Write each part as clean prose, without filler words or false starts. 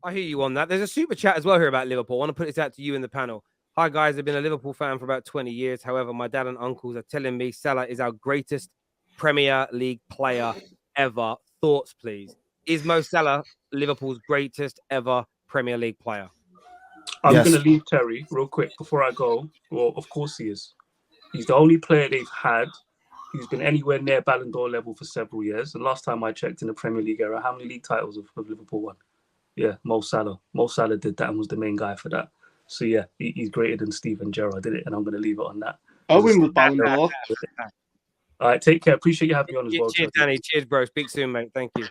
I hear you on that. There's a super chat as well here about Liverpool. I want to put this out to you in the panel. Hi, guys. I've been a Liverpool fan for about 20 years. However, my dad and uncles are telling me Salah is our greatest Premier League player ever. Thoughts, please. Is Mo Salah Liverpool's greatest ever Premier League player? I'm going to leave Terry real quick before I go. Well, of course he is. He's the only player they've had who's been anywhere near Ballon d'Or level for several years. And last time I checked in the Premier League era, how many league titles have Liverpool won? Yeah, Mo Salah. Mo Salah did that and was the main guy for that. So yeah, he's greater than Steven Gerrard did it, and I'm going to leave it on that. Owen with Ballon d'Or. All right, take care. Appreciate you having me on as well. Cheers, Danny. Cheers, bro. Speak soon, mate. Thank you.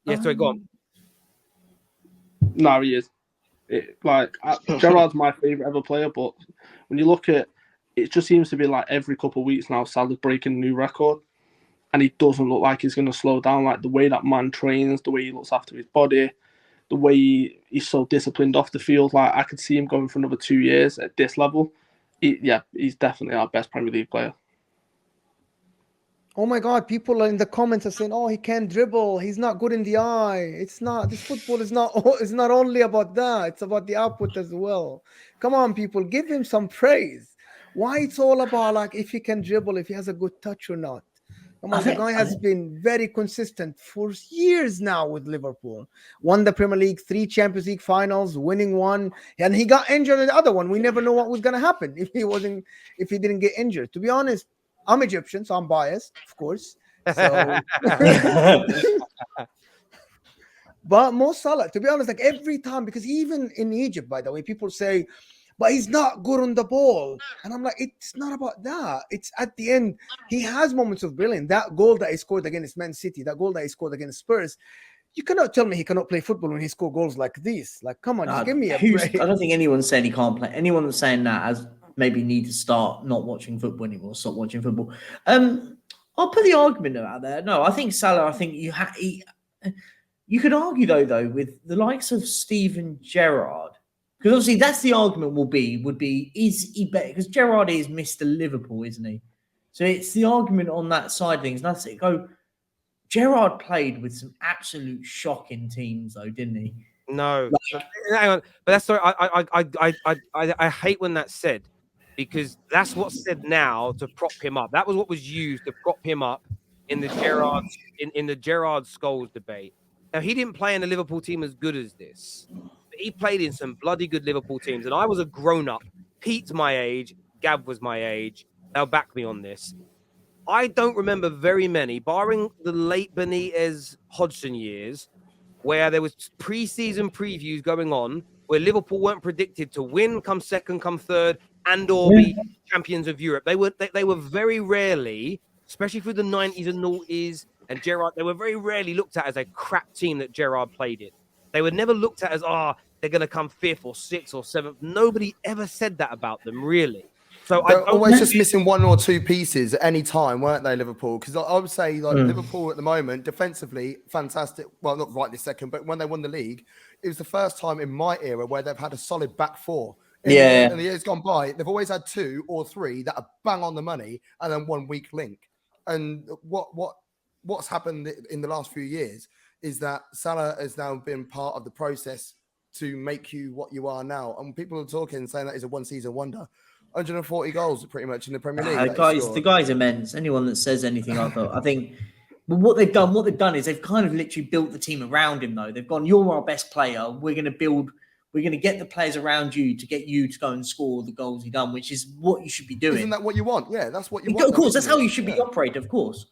Yes, sorry, go on. No, he is. Gerrard's my favourite ever player, but when you look at it, just seems to be like every couple of weeks now, Salah's breaking a new record, and he doesn't look like he's going to slow down. Like the way that man trains, the way he looks after his body, the way he's so disciplined off the field. Like I could see him going for another 2 years at this level. He's definitely our best Premier League player. Oh my God, people in the comments are saying, oh, he can't dribble. He's not good in the eye. It's not, this football is not only about that. It's about the output as well. Come on, people, give him some praise. Why it's all about like if he can dribble, if he has a good touch or not. Come on, the guy has been very consistent for years now with Liverpool. Won the Premier League, 3 Champions League finals, winning one, and he got injured in the other one. We never know what was going to happen if he didn't get injured. To be honest, I'm Egyptian, so I'm biased, of course. So, but Mo Salah, to be honest, like every time, because even in Egypt, by the way, people say, but he's not good on the ball. And I'm like, it's not about that. It's at the end, he has moments of brilliance. That goal that he scored against Man City, that goal that he scored against Spurs, you cannot tell me he cannot play football when he scores goals like this. Like, come on, just give me a break. I don't think anyone's saying he can't play. Anyone that's saying that as maybe need to start not watching football anymore, stop watching football. I'll put the argument out there. No, I think Salah, I think you could argue though with the likes of Steven Gerrard, because obviously that's the argument would be is he better? Because Gerrard is Mr. Liverpool, isn't he? So it's the argument on that side of things. And that's it. Gerrard played with some absolute shocking teams though, didn't he? No, hang on. But that's sorry. I hate when that's said, because that's what's said now to prop him up. That was what was used to prop him up in the Gerrard in the Gerrard Scholes debate. Now he didn't play in a Liverpool team as good as this. But he played in some bloody good Liverpool teams, and I was a grown up. Pete's my age. Gav was my age. They'll back me on this. I don't remember very many, barring the late Benitez Hodgson years, where there was pre-season previews going on, where Liverpool weren't predicted to win, come second, come third, and/or be champions of Europe. They were very rarely, especially through the 90s and noughties and Gerrard, they were very rarely looked at as a crap team that Gerrard played in. They were never looked at as, they're going to come 5th or 6th or 7th. Nobody ever said that about them, really. So they're always just missing 1 or 2 pieces at any time, weren't they, Liverpool? Because I would say, Liverpool at the moment, defensively, fantastic. Well, not right this second, but when they won the league, it was the first time in my era where they've had a solid back 4. In the years gone by, they've always had 2 or 3 that are bang on the money, and then 1 weak link. And what's happened in the last few years is that Salah has now been part of the process to make you what you are now. And people are talking, saying that is a 1-season wonder. 140 goals pretty much in the Premier League. The guy's immense. Anyone that says anything like that, I think. But what they've done is they've kind of literally built the team around him. Though they've gone, you're our best player. We're going to get the players around you to get you to go and score the goals you've done, which is what you should be doing. Isn't that what you want? Yeah, that's what you want. Of course, that's how you should be operating. Of course.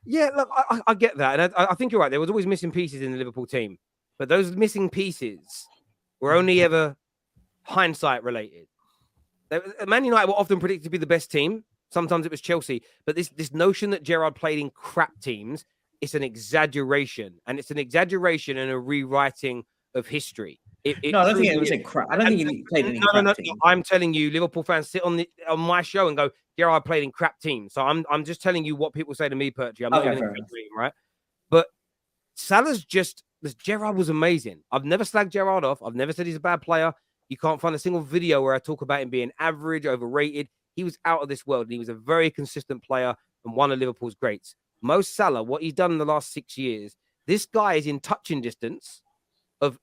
Yeah, look, I get that, and I think you're right. There was always missing pieces in the Liverpool team, but those missing pieces were only ever hindsight related. Man United were often predicted to be the best team. Sometimes it was Chelsea, but this notion that Gerrard played in crap teams, it's an exaggeration, and it's an exaggeration and a rewriting of history. I don't think it was a crap. I don't think he played in crap teams. I'm telling you, Liverpool fans sit on my show and go, Gerrard played in crap teams. So I'm just telling you what people say to me, Perchy. I'm not going to agree, right? But Salah's Gerrard was amazing. I've never slagged Gerrard off. I've never said he's a bad player. You can't find a single video where I talk about him being average, overrated. He was out of this world, and he was a very consistent player and one of Liverpool's greats. Mo Salah, what he's done in the last 6 years This guy is in touching distance of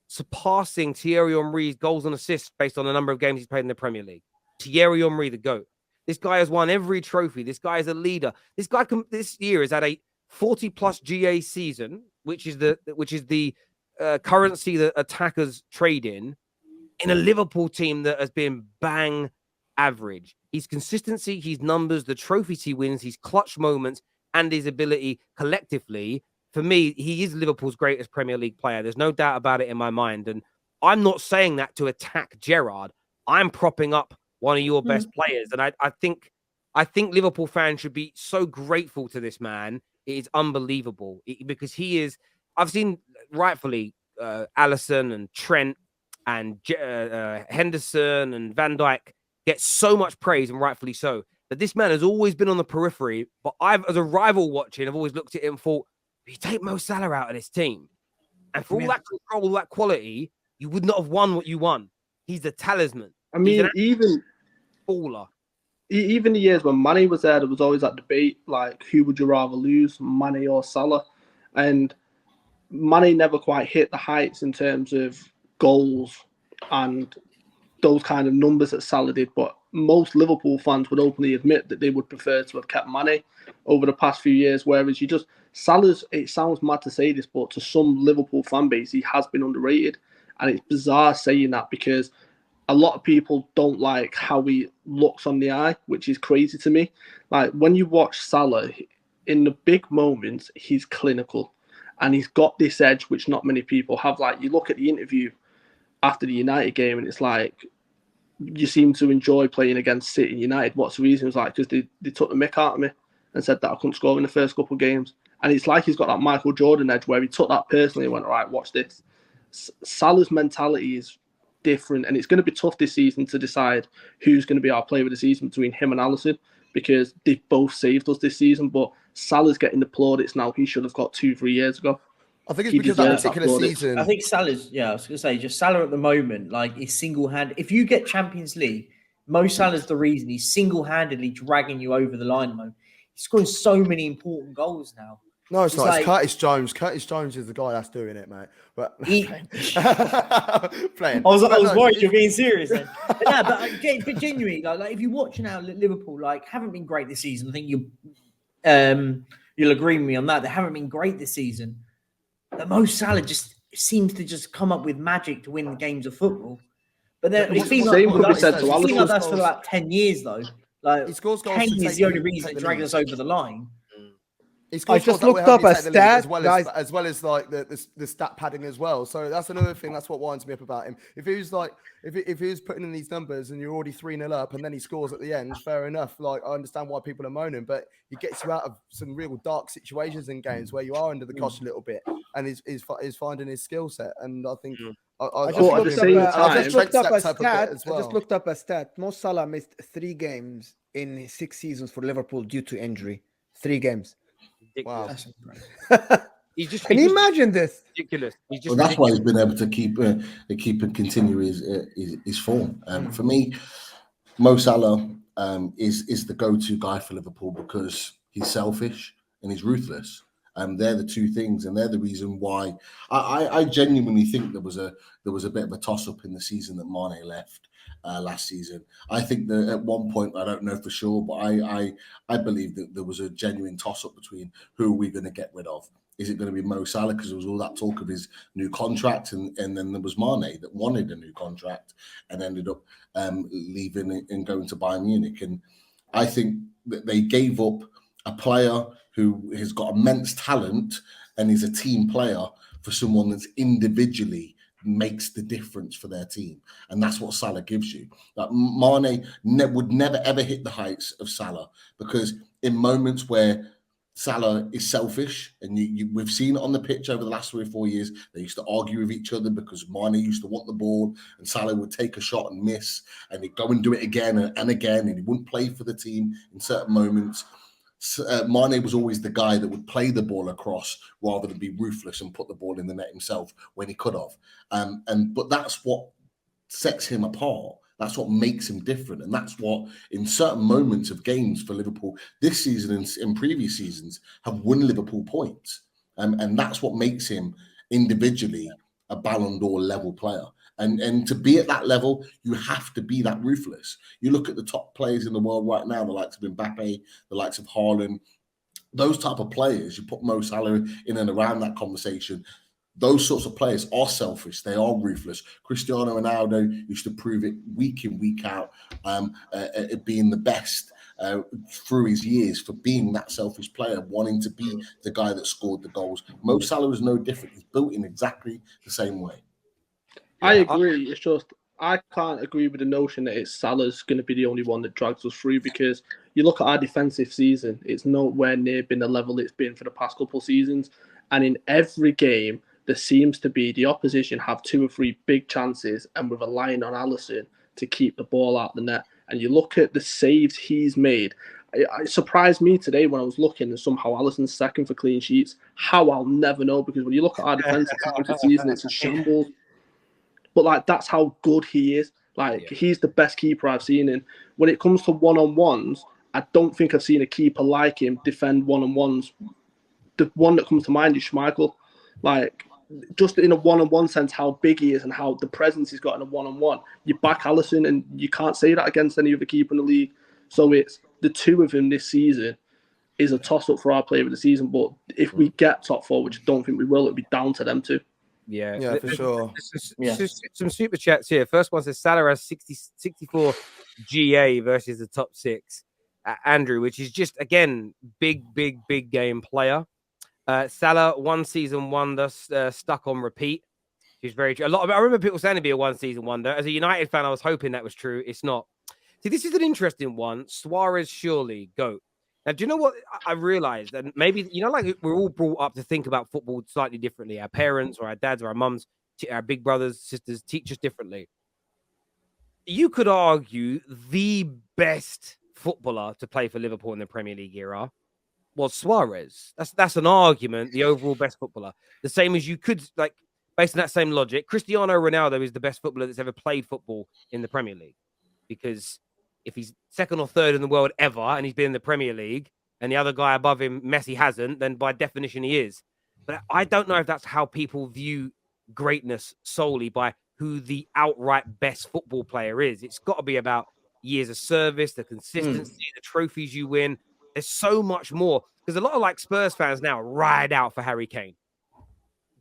surpassing Thierry Henry's goals and assists based on the number of games he's played in the Premier League. Thierry Henry, the GOAT. This guy has won every trophy. This guy is a leader. This year has had a 40+ GA season, which is the currency that attackers trade in a Liverpool team that has been bang average. His consistency, his numbers, the trophies he wins, his clutch moments, and his ability collectively, for me, he is Liverpool's greatest Premier League player. There's no doubt about it in my mind. And I'm not saying that to attack Gerrard. I'm propping up one of your best players. And I think Liverpool fans should be so grateful to this man. It is unbelievable because he is, I've seen rightfully Alisson and Trent and Henderson and Van Dijk get so much praise, and rightfully so. But this man has always been on the periphery. But as a rival watching, I've always looked at him and thought, you take Mo Salah out of this team, and for all that control, all that quality, you would not have won what you won. He's a talisman. I mean, even baller. Even the years when Mane was there was always that debate, like, who would you rather lose, Mane or Salah? And Mane never quite hit the heights in terms of goals and those kind of numbers that Salah did. But most Liverpool fans would openly admit that they would prefer to have kept Mane over the past few years. Whereas Salah's, it sounds mad to say this, but to some Liverpool fan base, he has been underrated. And it's bizarre saying that because a lot of people don't like how he looks on the eye, which is crazy to me. Like, when you watch Salah, in the big moments, he's clinical. And he's got this edge, which not many people have. Like, you look at the interview after the United game, and it's like, you seem to enjoy playing against City United. What's the reason? It's like, because they took the mick out of me and said that I couldn't score in the first couple of games. And it's like he's got that Michael Jordan edge where he took that personally and went, all right, watch this. Salah's mentality is different, and it's going to be tough this season to decide who's going to be our player of the season between him and Alisson, because they've both saved us this season. But Salah's getting the plaudits now he should have got 2-3 years ago. I think it's because that particular season. I think Salah's, I was going to say, just Salah at the moment, like, is single-handed. If you get Champions League, Mo Salah's the reason. He's single-handedly dragging you over the line, Mo. He's scoring so many important goals now. No, it's not. Like, it's Curtis Jones. Curtis Jones is the guy that's doing it, mate. But playing. I was worried you're being serious then. But genuinely, like if you watch now, Liverpool haven't been great this season. I think you'll agree with me on that. They haven't been great this season. But Mo Salah just seems to just come up with magic to win the games of football. But it's been like that for about 10 years though. Like, he scores goals. Kane is the only reason it dragged us over the line. I just looked up a stat, as well as like the stat padding as well. So that's another thing. That's what winds me up about him. If he was like, if he was putting in these numbers and you're already 3-0 up and then he scores at the end, fair enough. Like, I understand why people are moaning, but he gets you out of some real dark situations in games where you are under the cosh a little bit, and he's finding his skill set. And I think I just looked up a stat. Mo Salah missed 3 games in 6 seasons for Liverpool due to injury. 3 games. Wow. Can you imagine this? Ridiculous. That's why he's been able to keep and continue his form. For me, Mo Salah is the go-to guy for Liverpool because he's selfish and he's ruthless. They're the two things, and they're the reason why I genuinely think there was a bit of a toss-up in the season that Mane left. Last season, I think that at one point, I don't know for sure, but I believe that there was a genuine toss-up between who are we going to get rid of. Is it going to be Mo Salah because there was all that talk of his new contract, and then there was Mane that wanted a new contract and ended up leaving and going to Bayern Munich. And I think that they gave up a player who has got immense talent and is a team player for someone that's individually makes the difference for their team, and that's what Salah gives you. Like, Mane would never ever hit the heights of Salah, because in moments where Salah is selfish, and we've seen it on the pitch over the last 3 or 4 years, they used to argue with each other because Mane used to want the ball and Salah would take a shot and miss, and he'd go and do it again and again, and he wouldn't play for the team in certain moments. Mane was always the guy that would play the ball across rather than be ruthless and put the ball in the net himself when he could have. But that's what sets him apart. That's what makes him different. And that's what, in certain moments of games for Liverpool this season and in previous seasons, have won Liverpool points. And that's what makes him individually a Ballon d'Or level player. And to be at that level, you have to be that ruthless. You look at the top players in the world right now, the likes of Mbappe, the likes of Haaland, those type of players, you put Mo Salah in and around that conversation, those sorts of players are selfish. They are ruthless. Cristiano Ronaldo used to prove it week in, week out, being the best through his years for being that selfish player, wanting to be the guy that scored the goals. Mo Salah is no different. He's built in exactly the same way. I agree. It's just I can't agree with the notion that it's Salah's going to be the only one that drags us through, because you look at our defensive season, it's nowhere near been the level it's been for the past couple of seasons. And in every game, there seems to be the opposition have 2 or 3 big chances, and we're relying on Alisson to keep the ball out the net. And you look at the saves he's made. It surprised me today when I was looking, and somehow Alisson's second for clean sheets. How, I'll never know, because when you look at our defensive team this season, it's a shambles. But like, that's how good he is. Like, he's the best keeper I've seen. And when it comes to one-on-ones, I don't think I've seen a keeper like him defend one-on-ones. The one that comes to mind is Schmeichel. Like, just in a one-on-one sense, how big he is and how the presence he's got in a one-on-one. You back Alisson, and you can't say that against any other keeper in the league. So it's the two of them this season is a toss-up for our player of the season. But if we get top 4, which I don't think we will, it'll be down to them two. Yeah, for sure. Some super chats here. First one says Salah has 64 GA versus the top 6. Andrew, which is just, again, big game player. Salah, 1 season wonder, stuck on repeat. She's very true. I remember people saying to be a 1 season wonder. As a United fan, I was hoping that was true. It's not. See, this is an interesting one. Suarez, surely, GOAT. Now, do you know what I realized? And maybe, like we're all brought up to think about football slightly differently. Our parents or our dads or our mums, our big brothers, sisters teach us differently. You could argue the best footballer to play for Liverpool in the Premier League era was Suarez. That's an argument, the overall best footballer. The same as you could, like, based on that same logic, Cristiano Ronaldo is the best footballer that's ever played football in the Premier League. Because if he's second or third in the world ever, and he's been in the Premier League, and the other guy above him, Messi, hasn't, then by definition he is. But I don't know if that's how people view greatness solely by who the outright best football player is. It's got to be about years of service, the consistency, the trophies you win. There's so much more. Because a lot of like Spurs fans now ride out for Harry Kane.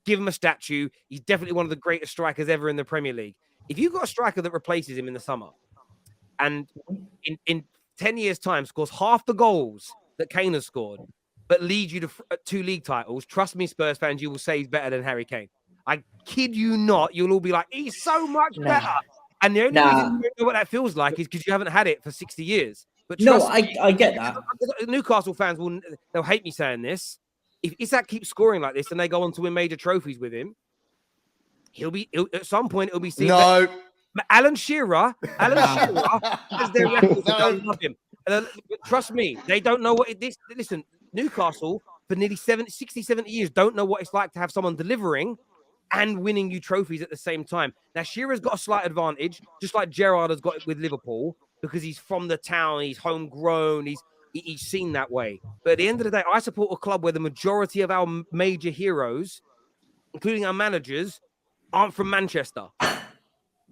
Give him a statue. He's definitely one of the greatest strikers ever in the Premier League. If you've got a striker that replaces him in the summer, and in 10 years' time scores half the goals that Kane has scored, but leads you to 2 league titles, trust me, Spurs fans, you will say he's better than Harry Kane. I kid you not. You'll all be like, he's so much better. And the only reason you don't know what that feels like is because you haven't had it for 60 years. But I get that. Newcastle fans they'll hate me saying this. If Isak keeps scoring like this and they go on to win major trophies with him, he'll at some point it'll be seen. No. Alan Shearer has their records. They don't love him. Trust me, they don't know what it is. Listen, Newcastle for nearly 60, 70 years don't know what it's like to have someone delivering and winning you trophies at the same time. Now, Shearer's got a slight advantage, just like Gerrard has got it with Liverpool, because he's from the town, he's homegrown, he's seen that way. But at the end of the day, I support a club where the majority of our major heroes, including our managers, aren't from Manchester.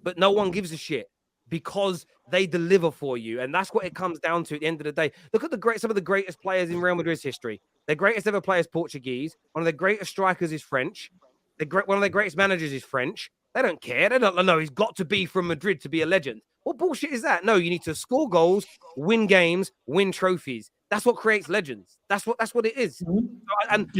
But no one gives a shit because they deliver for you. And that's what it comes down to at the end of the day. Look at some of the greatest players in Real Madrid's history. Their greatest ever player is Portuguese. One of their greatest strikers is French. One of their greatest managers is French. They don't care. They don't know he's got to be from Madrid to be a legend. What bullshit is that? No, you need to score goals, win games, win trophies. That's what creates legends. That's what it is. And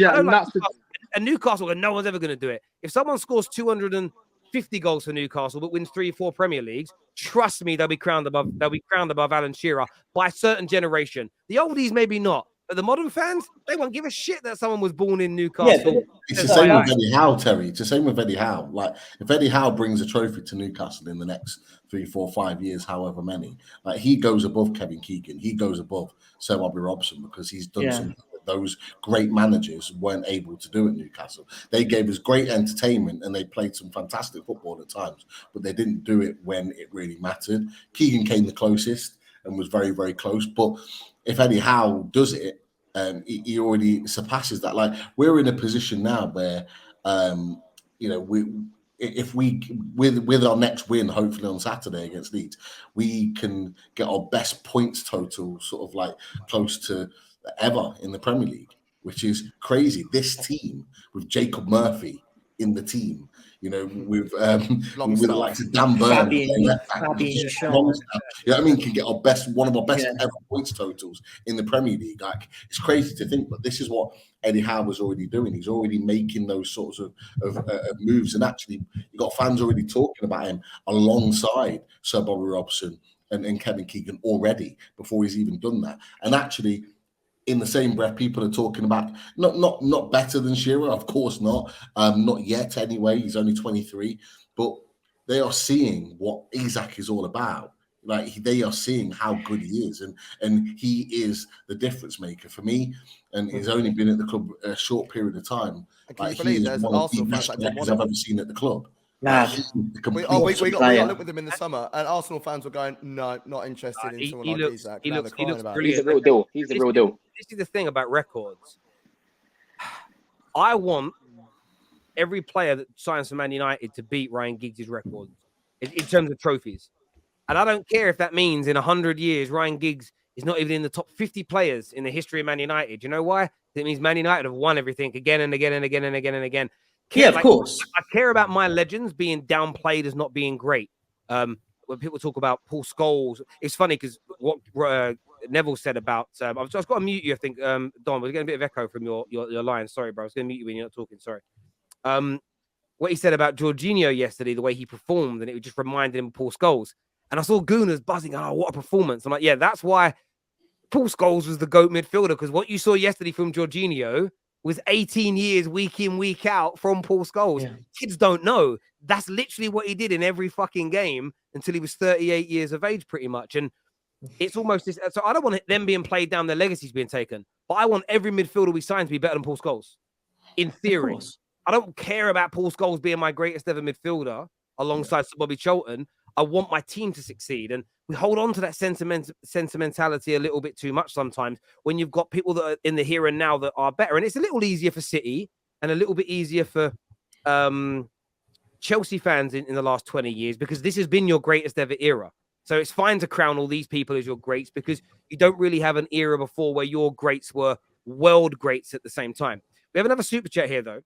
Newcastle, no one's ever going to do it. If someone scores 250 goals for Newcastle but wins 3 or 4 Premier Leagues, trust me, they'll be crowned above Alan Shearer by a certain generation. The oldies maybe not, but the modern fans, they won't give a shit that someone was born in Newcastle. Yeah, it's the same with Eddie Howe, Terry. It's the same with Eddie Howe. Like, if Eddie Howe brings a trophy to Newcastle in the next 3, 4, 5 years, however many, like, he goes above Kevin Keegan. He goes above Sir Bobby Robson because he's done something that those great managers weren't able to do at Newcastle. They gave us great entertainment and they played some fantastic football at times, but they didn't do it when it really mattered. Keegan came the closest and was very, very close. But if Eddie Howe does it he already surpasses that. Like, we're in a position now where, you know, if we with our next win, hopefully on Saturday against Leeds, we can get our best points total sort of like close to ever in the Premier League, which is crazy. This team with Jacob Murphy in the team, you know, with the likes of Dan Burn, Fabian Shaw. you know what I mean, can get one of our best ever points totals in the Premier League. Like, it's crazy to think, but this is what Eddie Howe was already doing. He's already making those sorts of moves, and actually, you got fans already talking about him alongside Sir Bobby Robson and Kevin Keegan already before he's even done that. And actually, in the same breath, people are talking about not better than Shearer, of course not yet anyway. He's only 23, but they are seeing what Isak is all about. Like, they are seeing how good he is, and he is the difference maker for me. And he's only been at the club a short period of time. Like, he is one of the best players I've ever seen at the club. Nah, we got linked with him in the summer, and Arsenal fans were going, "No, not interested in someone like Isak." He looks brilliant. He's the real deal. He's the real deal. This is the thing about records. I want every player that signs for Man United to beat Ryan Giggs' records in terms of trophies. And I don't care if that means in 100 years, Ryan Giggs is not even in the top 50 players in the history of Man United. You know why? It means Man United have won everything again and again and again and again and again. Of course. I care about my legends being downplayed as not being great. When people talk about Paul Scholes, it's funny because what Neville said about I've just got to mute you. I think Don, we're getting a bit of echo from your line. Sorry, bro. I was going to mute you when you're not talking. Sorry. What he said about Jorginho yesterday, the way he performed, and it just reminded him of Paul Scholes. And I saw Gooners buzzing. Oh, what a performance! I'm like, yeah, that's why Paul Scholes was the GOAT midfielder, because what you saw yesterday from Jorginho was 18 years week in, week out from Paul Scholes. Yeah. Kids don't know. That's literally what he did in every fucking game until he was 38 years of age, pretty much. And it's almost this. So I don't want them being played down, their legacies being taken, but I want every midfielder we sign to be better than Paul Scholes. In theory, I don't care about Paul Scholes being my greatest ever midfielder alongside Sir Bobby Charlton. I want my team to succeed. And we hold on to that sentimentality a little bit too much sometimes when you've got people that are in the here and now that are better. And it's a little easier for City and a little bit easier for Chelsea fans in the last 20 years, because this has been your greatest ever era. So it's fine to crown all these people as your greats, because you don't really have an era before where your greats were world greats at the same time. We have another super chat here, though.